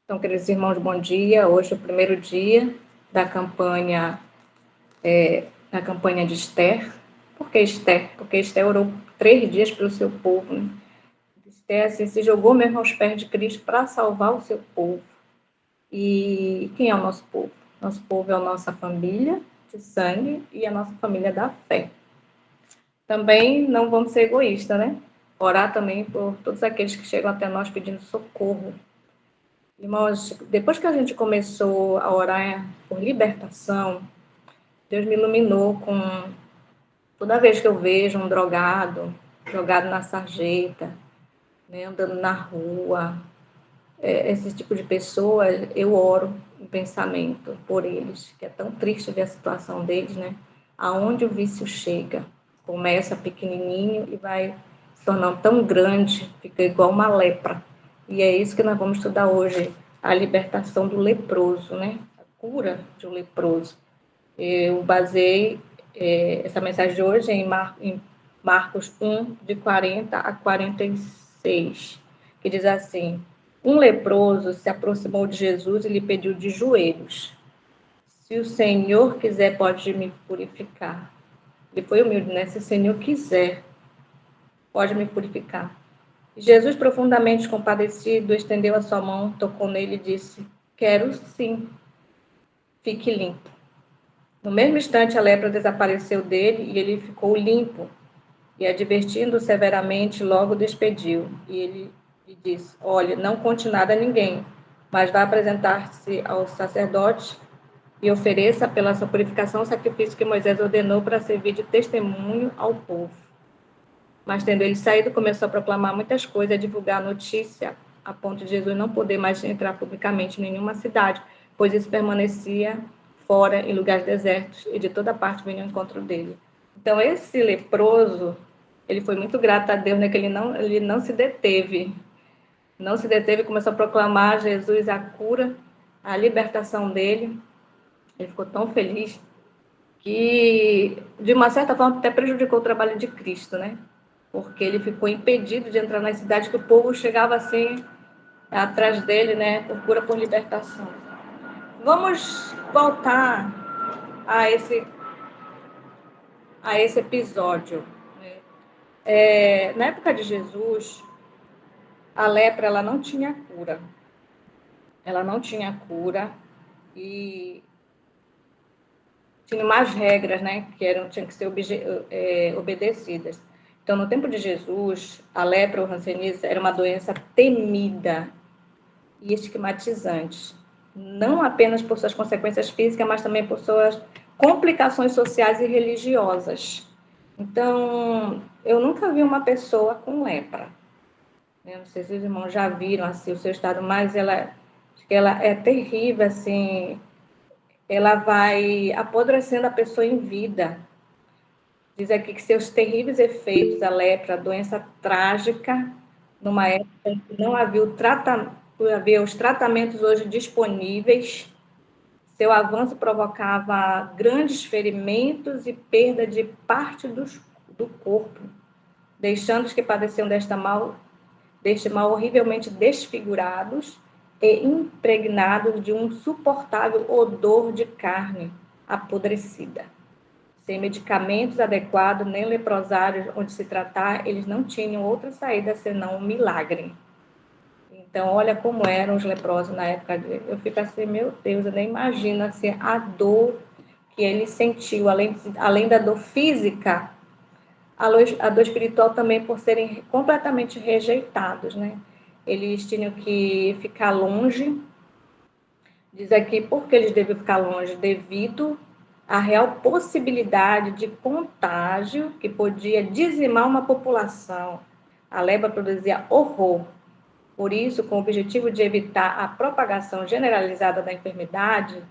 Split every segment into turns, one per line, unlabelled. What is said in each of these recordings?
Então, queridos irmãos, bom dia. Hoje é o primeiro dia da campanha de Esther. Por que Esther? Porque Esther orou 3 dias pelo seu povo, né? Esther assim, se jogou mesmo aos pés de Cristo para salvar o seu povo. E quem é o nosso povo? Nosso povo é a nossa família de sangue e a nossa família da fé. Também não vamos ser egoístas, né? Orar também por todos aqueles que chegam até nós pedindo socorro. Irmãos, depois que a gente começou a orar por libertação, Deus me iluminou com toda vez que eu vejo um drogado, jogado na sarjeta, né, andando na rua, esse tipo de pessoa, eu oro em pensamento por eles, que é tão triste ver a situação deles, né? Aonde o vício chega, começa pequenininho e vai se tornando tão grande, fica igual uma lepra. E é isso que nós vamos estudar hoje, a libertação do leproso, né? A cura de um leproso. Eu baseei essa mensagem de hoje em Marcos 1, de 40 a 46, que diz assim: um leproso se aproximou de Jesus e lhe pediu de joelhos: se o Senhor quiser, pode me purificar. Ele foi humilde, né? Se o Senhor quiser, pode me purificar. Jesus, profundamente compadecido, estendeu a sua mão, tocou nele e disse: quero sim, fique limpo. No mesmo instante, a lepra desapareceu dele e ele ficou limpo. E, advertindo severamente, logo despediu. E ele lhe disse: olha, não conte nada a ninguém, mas vá apresentar-se ao sacerdote e ofereça pela sua purificação o sacrifício que Moisés ordenou para servir de testemunho ao povo. Mas, tendo ele saído, começou a proclamar muitas coisas, a divulgar a notícia, a ponto de Jesus não poder mais entrar publicamente em nenhuma cidade, pois isso permanecia fora, em lugares desertos, e de toda parte vinha ao encontro dele. Então, esse leproso, ele foi muito grato a Deus, né, que ele não se deteve. Não se deteve, começou a proclamar a Jesus a cura, a libertação dele. Ele ficou tão feliz que, de uma certa forma, até prejudicou o trabalho de Cristo, né? Porque ele ficou impedido de entrar nas cidades, que o povo chegava assim atrás dele, né? Procura por libertação. Vamos voltar a esse episódio. Na época de Jesus, a lepra ela não tinha cura. Ela não tinha cura e tinha mais regras, né? Tinham que ser obedecidas. Então, no tempo de Jesus, a lepra ou hanseníase era uma doença temida e estigmatizante, não apenas por suas consequências físicas, mas também por suas complicações sociais e religiosas. Então, eu nunca vi uma pessoa com lepra. Eu não sei se os irmãos já viram assim, o seu estado, mas ela é terrível, assim, ela vai apodrecendo a pessoa em vida. Diz aqui que seus terríveis efeitos, a lepra, a doença trágica, numa época em que não havia os tratamentos hoje disponíveis, seu avanço provocava grandes ferimentos e perda de parte do corpo, deixando os que padeciam deste mal horrivelmente desfigurados e impregnados de um suportável odor de carne apodrecida. Sem medicamentos adequados, nem leprosários onde se tratar, eles não tinham outra saída senão um milagre. Então, olha como eram os leprosos na época dele. Eu fico assim, meu Deus, eu nem imagino assim, a dor que ele sentiu, além da dor física, a dor espiritual também por serem completamente rejeitados, né? Eles tinham que ficar longe. Diz aqui por que eles deviam ficar longe, devido à real possibilidade de contágio que podia dizimar uma população. A lepra produzia horror. Por isso, com o objetivo de evitar a propagação generalizada da enfermidade,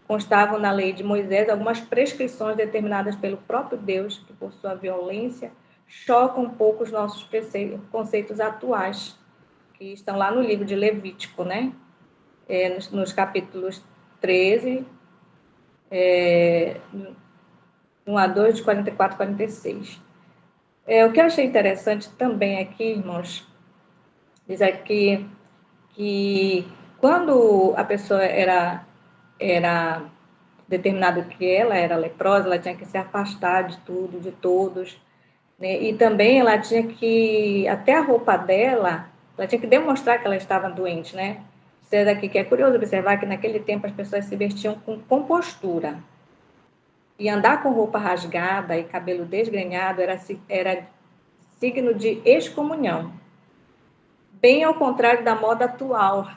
constavam na lei de Moisés algumas prescrições determinadas pelo próprio Deus, que por sua violência chocam um pouco os nossos conceitos atuais, que estão lá no livro de Levítico, né? Nos capítulos 13, 1 a 2, de 44 a 46. O que eu achei interessante também aqui, irmãos, diz aqui que quando a pessoa era determinado que ela era leprosa, ela tinha que se afastar de tudo, de todos, né? E também ela tinha que, até a roupa dela, ela tinha que demonstrar que ela estava doente, né? Isso daqui que é curioso observar que naquele tempo as pessoas se vestiam com compostura. E andar com roupa rasgada e cabelo desgrenhado era signo de excomunhão. Bem ao contrário da moda atual,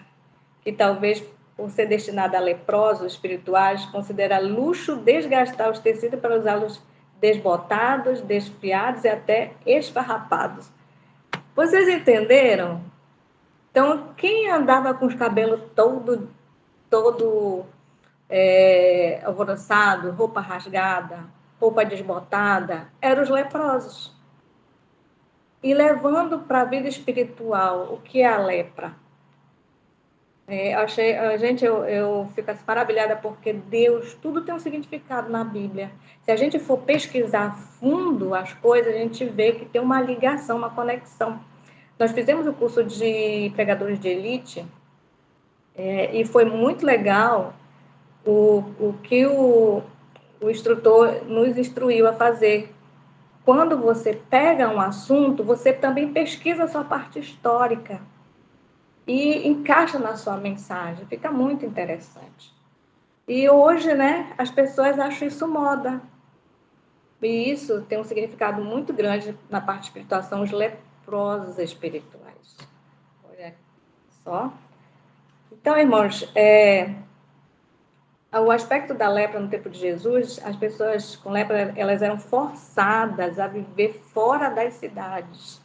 que talvez por ser destinada a leprosos espirituais, considera luxo desgastar os tecidos para usá-los desbotados, desfiados e até esfarrapados. Vocês entenderam? Então, quem andava com os cabelos todo alvoroçado, roupa rasgada, roupa desbotada, eram os leprosos. E levando para a vida espiritual, o que é a lepra? Eu fico assim, maravilhada porque Deus, tudo tem um significado na Bíblia. Se a gente for pesquisar a fundo as coisas, a gente vê que tem uma ligação, uma conexão. Nós fizemos o curso de pregadores de elite e foi muito legal o que o instrutor nos instruiu a fazer. Quando você pega um assunto, você também pesquisa a sua parte histórica e encaixa na sua mensagem. Fica muito interessante. E hoje, né, as pessoas acham isso moda. E isso tem um significado muito grande na parte espiritual, são os leprosos espirituais. Olha só. Então, irmãos, o aspecto da lepra no tempo de Jesus, as pessoas com lepra, elas eram forçadas a viver fora das cidades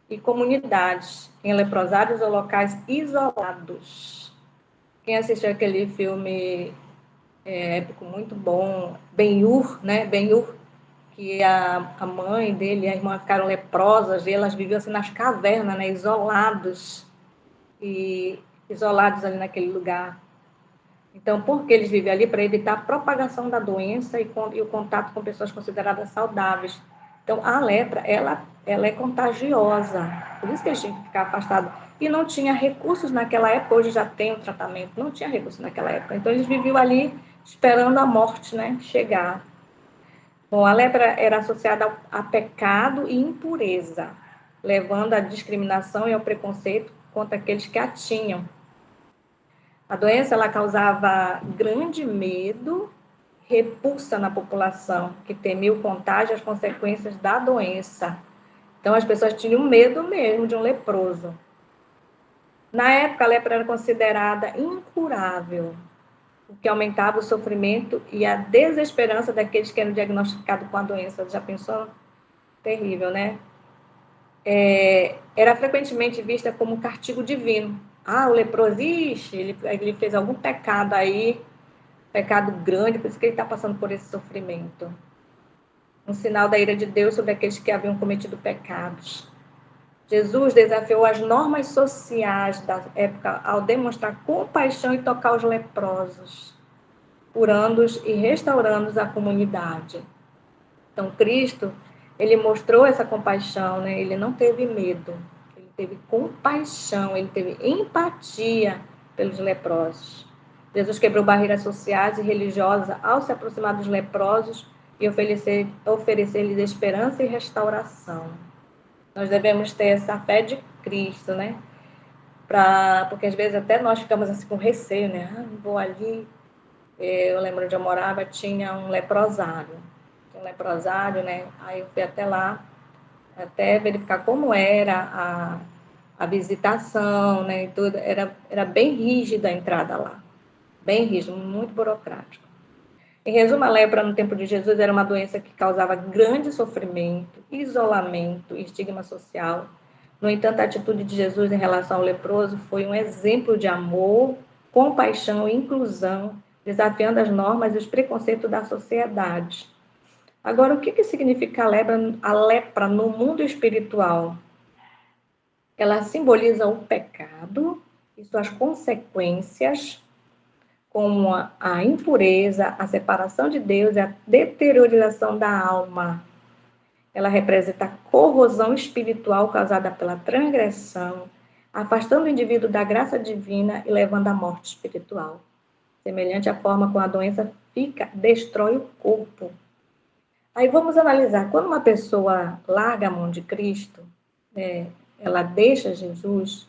e comunidades, em leprosários ou locais isolados. Quem assistiu aquele filme épico muito bom, Ben-Hur, né? Ben-Hur, que a mãe dele e a irmã ficaram leprosas e elas viviam assim nas cavernas, né? Isolados ali naquele lugar. Então, por que eles vivem ali? Para evitar a propagação da doença e o contato com pessoas consideradas saudáveis. Então, a lepra, ela é contagiosa. Por isso que eles tinham que ficar afastados. E não tinha recursos naquela época, hoje já tem o tratamento, não tinha recursos naquela época. Então, eles viviam ali esperando a morte, né, chegar. Bom, a lepra era associada a pecado e impureza, levando à discriminação e ao preconceito contra aqueles que a tinham. A doença ela causava grande medo, repulsa na população, que temia o contágio e as consequências da doença. Então, as pessoas tinham medo mesmo de um leproso. Na época, a lepra era considerada incurável, o que aumentava o sofrimento e a desesperança daqueles que eram diagnosticados com a doença. Já pensou? Terrível, né? Era frequentemente vista como um castigo divino. Ah, o leproso, ele fez algum pecado aí, pecado grande, por isso que ele está passando por esse sofrimento. Um sinal da ira de Deus sobre aqueles que haviam cometido pecados. Jesus desafiou as normas sociais da época ao demonstrar compaixão e tocar os leprosos, curando-os e restaurando-os à comunidade. Então, Cristo, ele mostrou essa compaixão, né? Ele não teve medo, ele teve compaixão, ele teve empatia pelos leprosos. Jesus quebrou barreiras sociais e religiosas ao se aproximar dos leprosos e oferecer-lhes esperança e restauração. Nós devemos ter essa fé de Cristo, né? Porque às vezes até nós ficamos assim com receio, né? Não vou ali. Eu lembro onde eu morava, tinha um leprosário. Né? Aí eu fui até lá, até verificar como era a visitação, né? E tudo. Era bem rígida a entrada lá. Bem rígido, muito burocrático. Em resumo, a lepra no tempo de Jesus era uma doença que causava grande sofrimento, isolamento e estigma social. No entanto, a atitude de Jesus em relação ao leproso foi um exemplo de amor, compaixão e inclusão, desafiando as normas e os preconceitos da sociedade. Agora, o que significa a lepra no mundo espiritual? Ela simboliza o pecado e suas consequências, como a impureza, a separação de Deus e a deteriorização da alma. Ela representa a corrosão espiritual causada pela transgressão, afastando o indivíduo da graça divina e levando à morte espiritual. Semelhante à forma como a doença destrói o corpo. Aí vamos analisar, quando uma pessoa larga a mão de Cristo, ela deixa Jesus,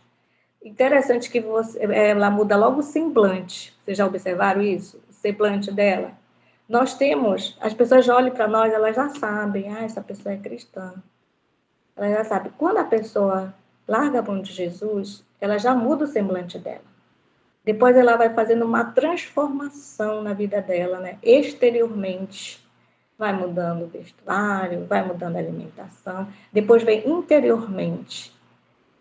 interessante que ela muda logo o semblante. Vocês já observaram isso? O semblante dela. Nós temos, as pessoas olham para nós, elas já sabem, essa pessoa é cristã. Ela já sabe. Quando a pessoa larga a mão de Jesus, ela já muda o semblante dela. Depois ela vai fazendo uma transformação na vida dela, né? Exteriormente. Vai mudando o vestuário, vai mudando a alimentação. Depois vem interiormente.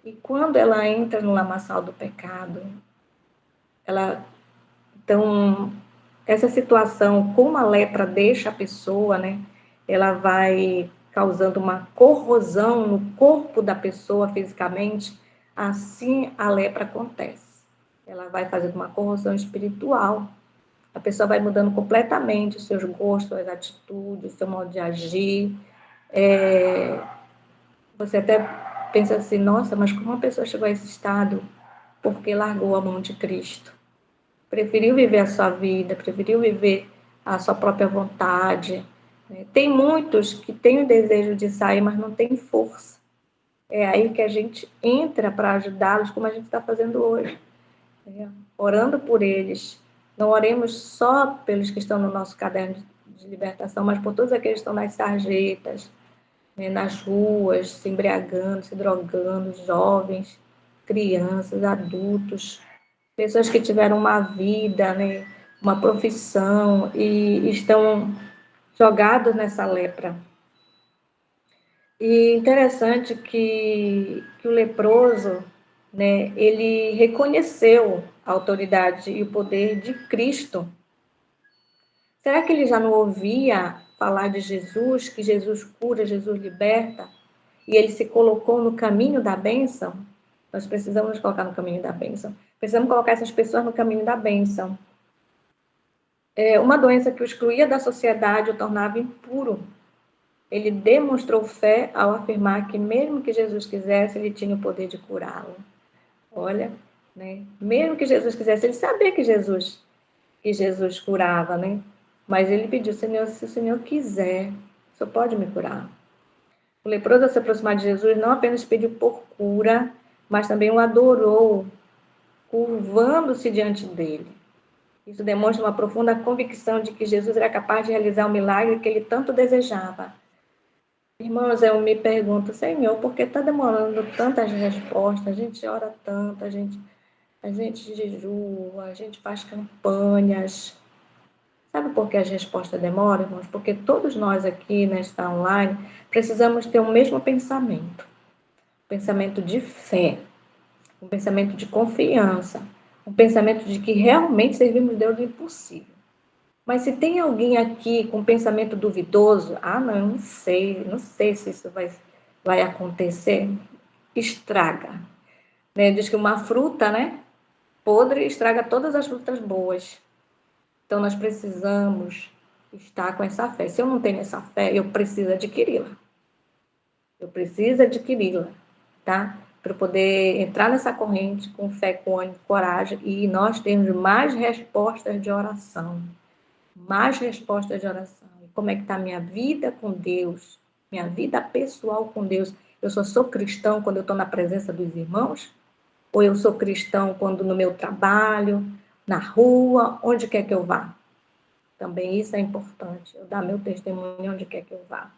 E quando ela entra no lamaçal do pecado, então, essa situação, como a lepra deixa a pessoa, né? Ela vai causando uma corrosão no corpo da pessoa fisicamente, assim a lepra acontece. Ela vai fazendo uma corrosão espiritual. A pessoa vai mudando completamente os seus gostos, as atitudes, o seu modo de agir. Você até pensa assim, nossa, mas como uma pessoa chegou a esse estado? Porque largou a mão de Cristo. Preferiu viver a sua vida, preferiu viver a sua própria vontade. Tem muitos que têm o desejo de sair, mas não têm força. É aí que a gente entra para ajudá-los, como a gente está fazendo hoje, orando por eles. Não oremos só pelos que estão no nosso caderno de libertação, mas por todos aqueles que estão nas sarjetas, nas ruas, se embriagando, se drogando, jovens, crianças, adultos, pessoas que tiveram uma vida, né, uma profissão e estão jogados nessa lepra. E interessante que o leproso, né, ele reconheceu a autoridade e o poder de Cristo. Será que ele já não ouvia falar de Jesus, que Jesus cura, Jesus liberta, e ele se colocou no caminho da bênção? Nós precisamos nos colocar no caminho da bênção. Precisamos colocar essas pessoas no caminho da bênção. Uma doença que o excluía da sociedade, o tornava impuro. Ele demonstrou fé ao afirmar que, mesmo que Jesus quisesse, ele tinha o poder de curá-lo. Olha, né? Mesmo que Jesus quisesse, ele sabia que Jesus curava, né? Mas ele pediu, Senhor, se o Senhor quiser, o Senhor pode me curar. O leproso, ao se aproximar de Jesus, não apenas pediu por cura, mas também o adorou, curvando-se diante dele. Isso demonstra uma profunda convicção de que Jesus era capaz de realizar o milagre que ele tanto desejava. Irmãos, eu me pergunto, Senhor, por que está demorando tantas respostas? A gente ora tanto, a gente jejua, a gente faz campanhas. Sabe por que as respostas demoram, irmãos? Porque todos nós aqui nesta online precisamos ter o mesmo pensamento. Um pensamento de fé, um pensamento de confiança, um pensamento de que realmente servimos Deus do impossível. Mas se tem alguém aqui com pensamento duvidoso, não, não sei se isso vai acontecer, estraga. Né? Diz que uma fruta, né, podre estraga todas as frutas boas. Então nós precisamos estar com essa fé. Se eu não tenho essa fé, eu preciso adquiri-la. Eu preciso adquiri-la, tá? Para poder entrar nessa corrente com fé, com ânimo, coragem e nós termos mais respostas de oração. Mais respostas de oração. Como é que está a minha vida com Deus? Minha vida pessoal com Deus. Eu só sou cristão quando eu estou na presença dos irmãos? Ou eu sou cristão quando no meu trabalho, na rua, onde quer que eu vá? Também isso é importante. Eu dar meu testemunho onde quer que eu vá.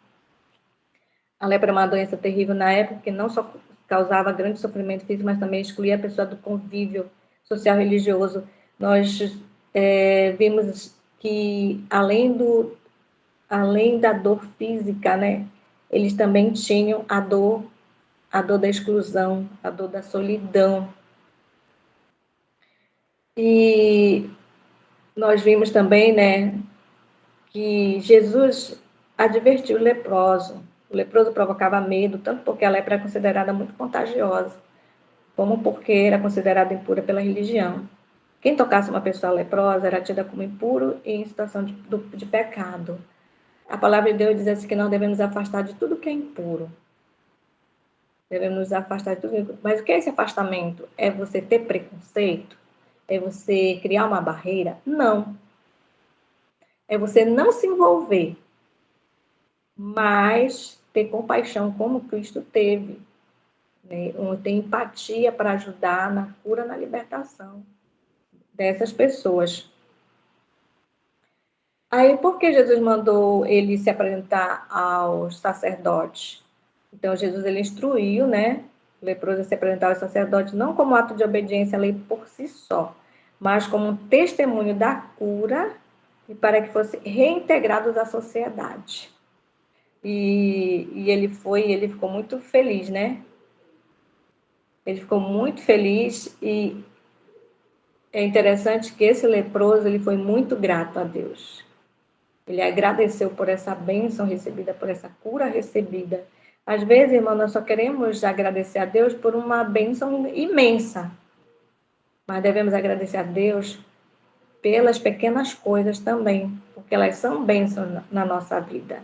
A lepra é uma doença terrível na época que não só causava grande sofrimento físico, mas também excluía a pessoa do convívio social e religioso. Nós vimos que além da dor física, né, eles também tinham a dor da exclusão, a dor da solidão. E nós vimos também, né, que Jesus advertiu o leproso. O leproso provocava medo, tanto porque a lepra é considerada muito contagiosa, como porque era considerada impura pela religião. Quem tocasse uma pessoa leprosa era tida como impuro e em situação de pecado. A palavra de Deus diz assim que nós devemos afastar de tudo que é impuro. devemos nos afastar de tudo. Mas o que é esse afastamento? É você ter preconceito? É você criar uma barreira? Não. É você não se envolver, mas ter compaixão como Cristo teve, né? Ter empatia para ajudar na cura, na libertação dessas pessoas. Aí, por que Jesus mandou ele se apresentar aos sacerdotes? Então, Jesus ele instruiu, né, o leproso a se apresentar aos sacerdotes não como ato de obediência à lei por si só, mas como um testemunho da cura e para que fosse reintegrados à sociedade. E ele ficou muito feliz, né? Ele ficou muito feliz e é interessante que esse leproso ele foi muito grato a Deus. Ele agradeceu por essa bênção recebida, por essa cura recebida. Às vezes, irmão, nós só queremos agradecer a Deus por uma bênção imensa, mas devemos agradecer a Deus pelas pequenas coisas também, porque elas são bênçãos na nossa vida.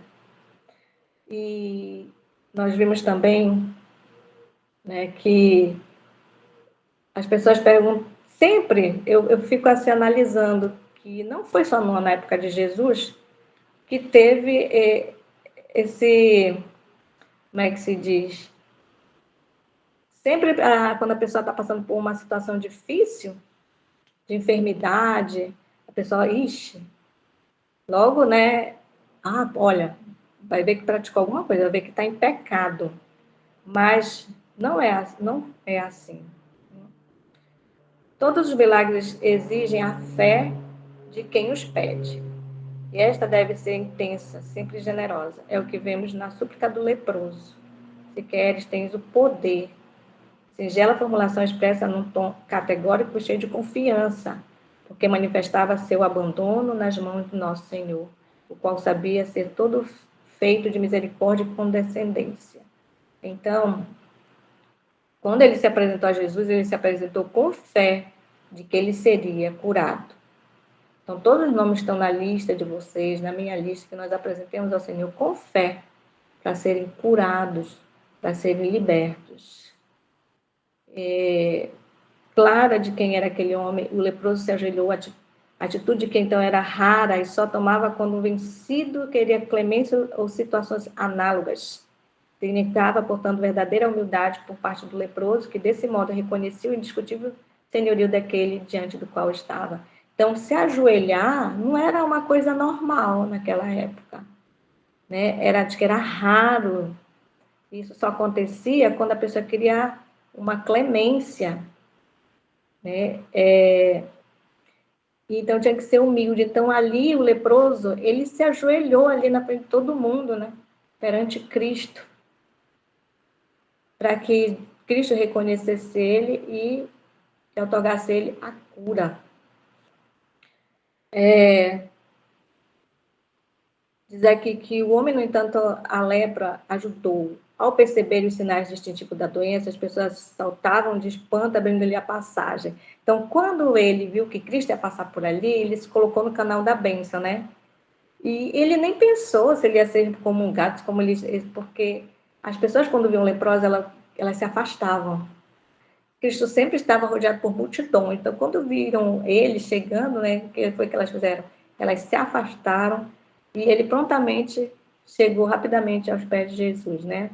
E nós vimos também, né, que as pessoas perguntam, sempre eu fico assim analisando, que não foi só na época de Jesus que teve esse, como é que se diz? Sempre quando a pessoa está passando por uma situação difícil, de enfermidade, a pessoa, ixi, logo, né? Ah, olha, vai ver que praticou alguma coisa, vai ver que está em pecado. Mas não é assim. Todos os milagres exigem a fé de quem os pede. E esta deve ser intensa, sempre generosa. É o que vemos na súplica do leproso. Se queres, tens o poder. Singela formulação expressa num tom categórico e cheio de confiança, porque manifestava seu abandono nas mãos do nosso Senhor, o qual sabia ser todo feito de misericórdia e condescendência. Então, quando ele se apresentou a Jesus, ele se apresentou com fé de que ele seria curado. Então, todos os nomes estão na lista de vocês, na minha lista, que nós apresentemos ao Senhor com fé, para serem curados, para serem libertos. Clara de quem era aquele homem, o leproso se ajoelhou, a atitude que então era rara e só tomava quando vencido queria clemência ou situações análogas. Significava, portanto, verdadeira humildade por parte do leproso, que desse modo reconhecia o indiscutível senhorio daquele diante do qual estava. Então, se ajoelhar não era uma coisa normal naquela época, né? Era de que era raro. Isso só acontecia quando a pessoa queria uma clemência, né? Então tinha que ser humilde. Então ali o leproso, ele se ajoelhou ali na frente de todo mundo, né? Perante Cristo, para que Cristo reconhecesse ele e otorgasse ele a cura. Diz aqui que o homem, no entanto, a lepra ajudou. Ao perceber os sinais distintivos da doença, as pessoas saltavam de espanto, abrindo-lhe a passagem. Então, quando ele viu que Cristo ia passar por ali, ele se colocou no canal da bênção, né? E ele nem pensou se ele ia ser comungado, como ele, porque as pessoas, quando viam leprosa, elas se afastavam. Cristo sempre estava rodeado por multidão. Então, quando viram ele chegando, né, o que foi que elas fizeram? Elas se afastaram e ele prontamente chegou rapidamente aos pés de Jesus, né?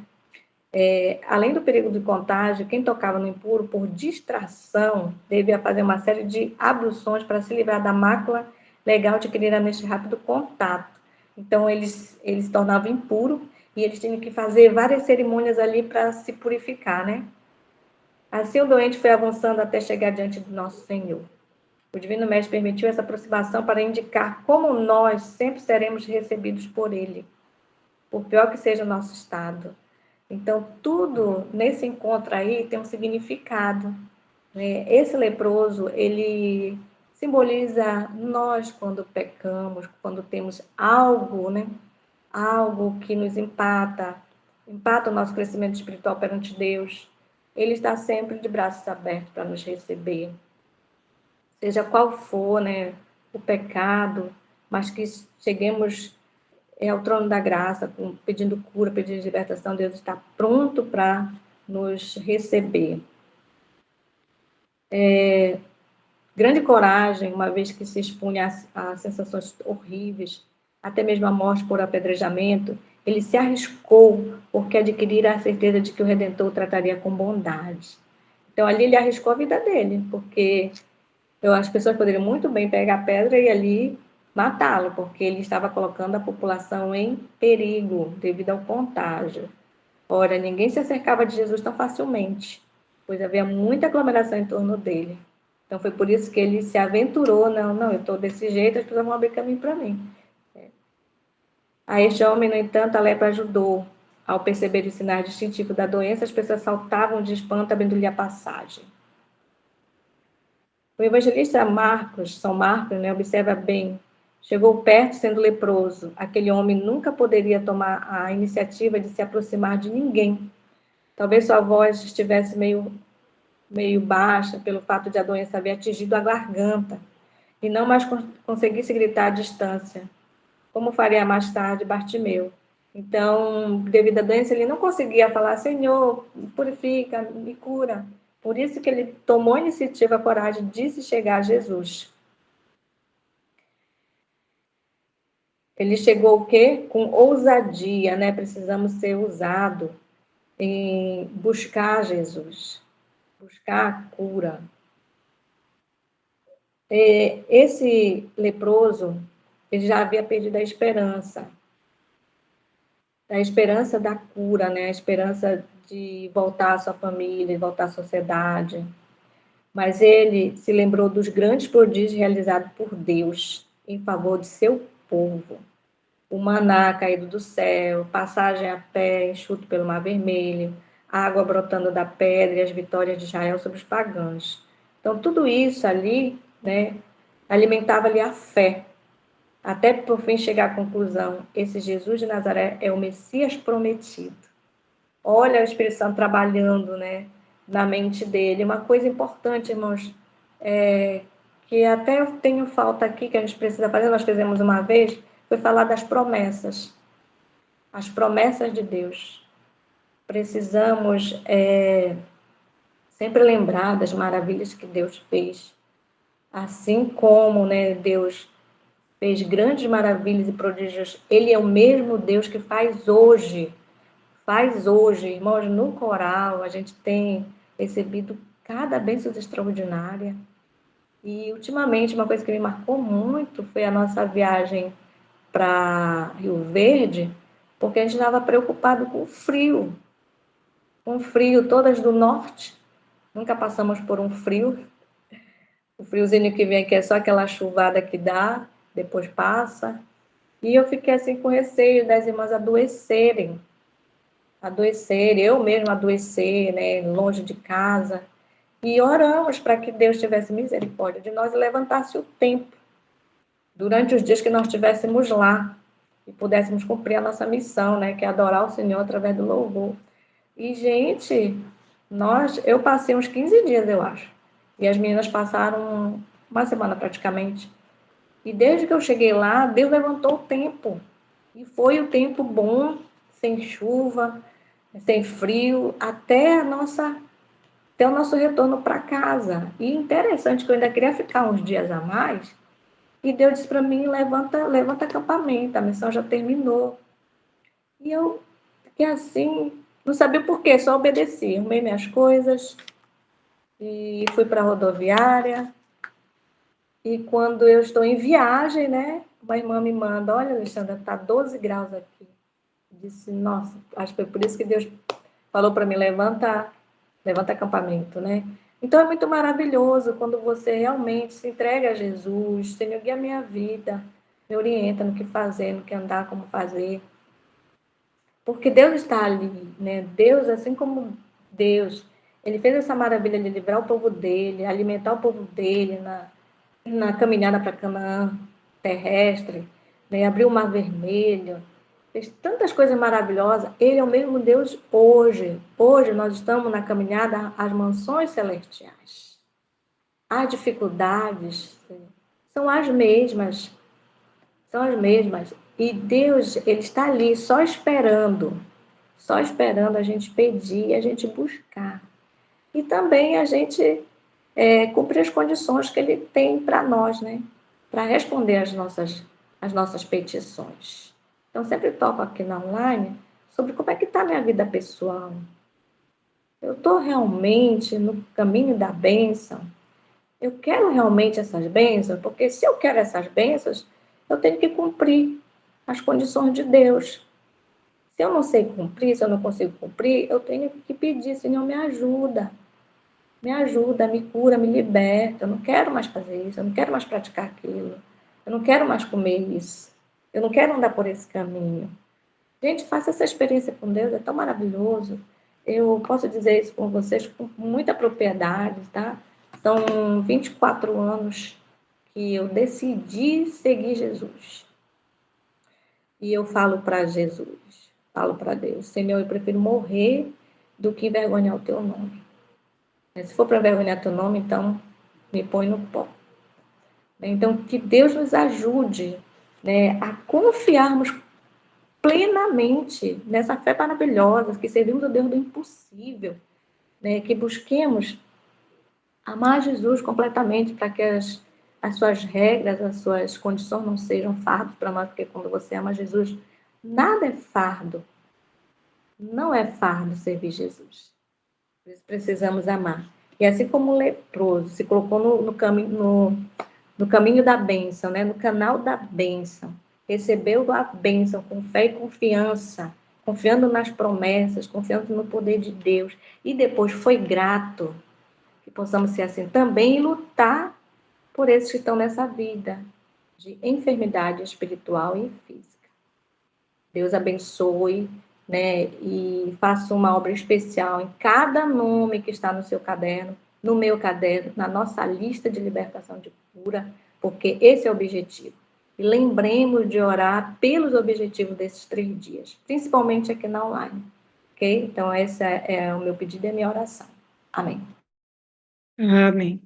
Além do perigo de contágio, quem tocava no impuro por distração devia fazer uma série de abluções para se livrar da mácula legal adquirida neste rápido contato. Então, eles se tornavam impuros e eles tinham que fazer várias cerimônias ali para se purificar, né? Assim, o doente foi avançando até chegar diante do nosso Senhor. O Divino Mestre permitiu essa aproximação para indicar como nós sempre seremos recebidos por Ele, por pior que seja o nosso estado. Então, tudo nesse encontro aí tem um significado, né? Esse leproso, ele simboliza nós quando pecamos, quando temos algo, né? Algo que nos empata o nosso crescimento espiritual perante Deus. Ele está sempre de braços abertos para nos receber. Seja qual for, né, o pecado, mas que cheguemos ao trono da graça, pedindo cura, pedindo libertação. Deus está pronto para nos receber. Grande coragem, uma vez que se expunha a sensações horríveis, até mesmo a morte por apedrejamento, ele se arriscou porque adquirira a certeza de que o Redentor o trataria com bondade. Então, ali ele arriscou a vida dele, porque as pessoas poderiam muito bem pegar a pedra e ali matá-lo, porque ele estava colocando a população em perigo devido ao contágio. Ora, ninguém se acercava de Jesus tão facilmente, pois havia muita aglomeração em torno dele. Então, foi por isso que ele se aventurou. Não, eu estou desse jeito, as pessoas vão abrir caminho para mim. A este homem, no entanto, a lepra ajudou. Ao perceber os sinais distintivos da doença, as pessoas saltavam de espanto, abrindo-lhe a passagem. O evangelista Marcos, São Marcos, observa bem. Chegou perto sendo leproso. Aquele homem nunca poderia tomar a iniciativa de se aproximar de ninguém. Talvez sua voz estivesse meio baixa pelo fato de a doença haver atingido a garganta e não mais conseguisse gritar à distância, como faria mais tarde Bartimeu. Então, devido à doença, ele não conseguia falar: Senhor, purifica, me cura. Por isso que ele tomou a iniciativa, a coragem de se chegar a Jesus. Ele chegou o quê? Com ousadia, né? Precisamos ser ousados em buscar Jesus, buscar a cura. Esse leproso, ele já havia perdido a esperança da cura, né? A esperança de voltar à sua família, de voltar à sociedade. Mas ele se lembrou dos grandes prodígios realizados por Deus em favor de seu povo. O maná caído do céu, passagem a pé enxuto pelo Mar Vermelho, água brotando da pedra e as vitórias de Israel sobre os pagãos. Então, tudo isso ali, né, alimentava-lhe a fé, até por fim chegar à conclusão: esse Jesus de Nazaré é o Messias prometido. Olha o Espírito Santo trabalhando, né, na mente dele. Uma coisa importante, irmãos, que até eu tenho falta aqui, que a gente precisa fazer, nós fizemos uma vez, foi falar das promessas. As promessas de Deus. Precisamos sempre lembrar das maravilhas que Deus fez. Assim como, né, Deus fez grandes maravilhas e prodígios, Ele é o mesmo Deus que faz hoje. Faz hoje, irmãos, no coral, a gente tem recebido cada bênção extraordinária. E, ultimamente, uma coisa que me marcou muito foi a nossa viagem para Rio Verde, porque a gente estava preocupado com o frio. Com frio, todas do norte. Nunca passamos por um frio. O friozinho que vem aqui é só aquela chuvada que dá, depois passa. E eu fiquei assim com receio das irmãs adoecerem. Eu mesma adoecer, né, longe de casa. E oramos para que Deus tivesse misericórdia de nós e levantasse o tempo durante os dias que nós estivéssemos lá e pudéssemos cumprir a nossa missão, né, que é adorar o Senhor através do louvor. E, gente, eu passei uns 15 dias, eu acho. E as meninas passaram uma semana praticamente. E desde que eu cheguei lá, Deus levantou o tempo. E foi o tempo bom, sem chuva, sem frio, até o nosso retorno para casa. E interessante que eu ainda queria ficar uns dias a mais. E Deus disse para mim: levanta acampamento, a missão já terminou. E eu fiquei assim, não sabia por quê, só obedeci. Arrumei minhas coisas e fui para a rodoviária. E quando eu estou em viagem, né, uma irmã me manda: olha, Alexandra, tá 12 graus aqui. Eu disse: nossa, acho que foi por isso que Deus falou para mim: levanta acampamento, né? Então é muito maravilhoso quando você realmente se entrega a Jesus: Senhor, guia a minha vida, me orienta no que fazer, no que andar, como fazer. Porque Deus está ali, né? Deus, assim como Deus, Ele fez essa maravilha de livrar o povo dele, alimentar o povo dele na caminhada para Canaã terrestre, né? Abriu o Mar Vermelho, fez tantas coisas maravilhosas. Ele é o mesmo Deus hoje. Hoje nós estamos na caminhada às mansões celestiais. As dificuldades são as mesmas. São as mesmas. E Deus, Ele está ali só só esperando a gente pedir e a gente buscar. E também a gente cumprir as condições que ele tem para nós, né? Para responder as nossas petições. Então, sempre toco aqui na online sobre como é que está a minha vida pessoal. Eu estou realmente no caminho da bênção? Eu quero realmente essas bênçãos? Porque se eu quero essas bênçãos, eu tenho que cumprir as condições de Deus. Se eu não sei cumprir, se eu não consigo cumprir, eu tenho que pedir, Senhor, me ajuda, me cura, me liberta. Eu não quero mais fazer isso, eu não quero mais praticar aquilo, eu não quero mais comer isso, eu não quero andar por esse caminho. Gente, faça essa experiência com Deus, é tão maravilhoso. Eu posso dizer isso com vocês com muita propriedade, tá? São 24 anos que eu decidi seguir Jesus. E eu falo para Jesus, falo para Deus, Senhor, eu prefiro morrer do que envergonhar o teu nome. Se for para envergonhar teu nome, então me põe no pó. Então, que Deus nos ajude, né, a confiarmos plenamente nessa fé maravilhosa, que servimos o Deus do impossível, né, que busquemos amar Jesus completamente para que as suas regras, as suas condições não sejam fardos para nós, porque quando você ama Jesus, nada é fardo. Não é fardo servir Jesus. Por isso precisamos amar. E assim como o leproso se colocou no caminho da bênção, né? No canal da bênção, recebeu a bênção com fé e confiança, confiando nas promessas, confiando no poder de Deus, e depois foi grato, que possamos ser assim também e lutar por esses que estão nessa vida de enfermidade espiritual e física. Deus abençoe, né, e faça uma obra especial em cada nome que está no seu caderno, no meu caderno, na nossa lista de libertação de cura, porque esse é o objetivo. E lembremos de orar pelos objetivos desses 3 dias, principalmente aqui na online, ok? Então, esse é o meu pedido e a minha oração. Amém.
Amém.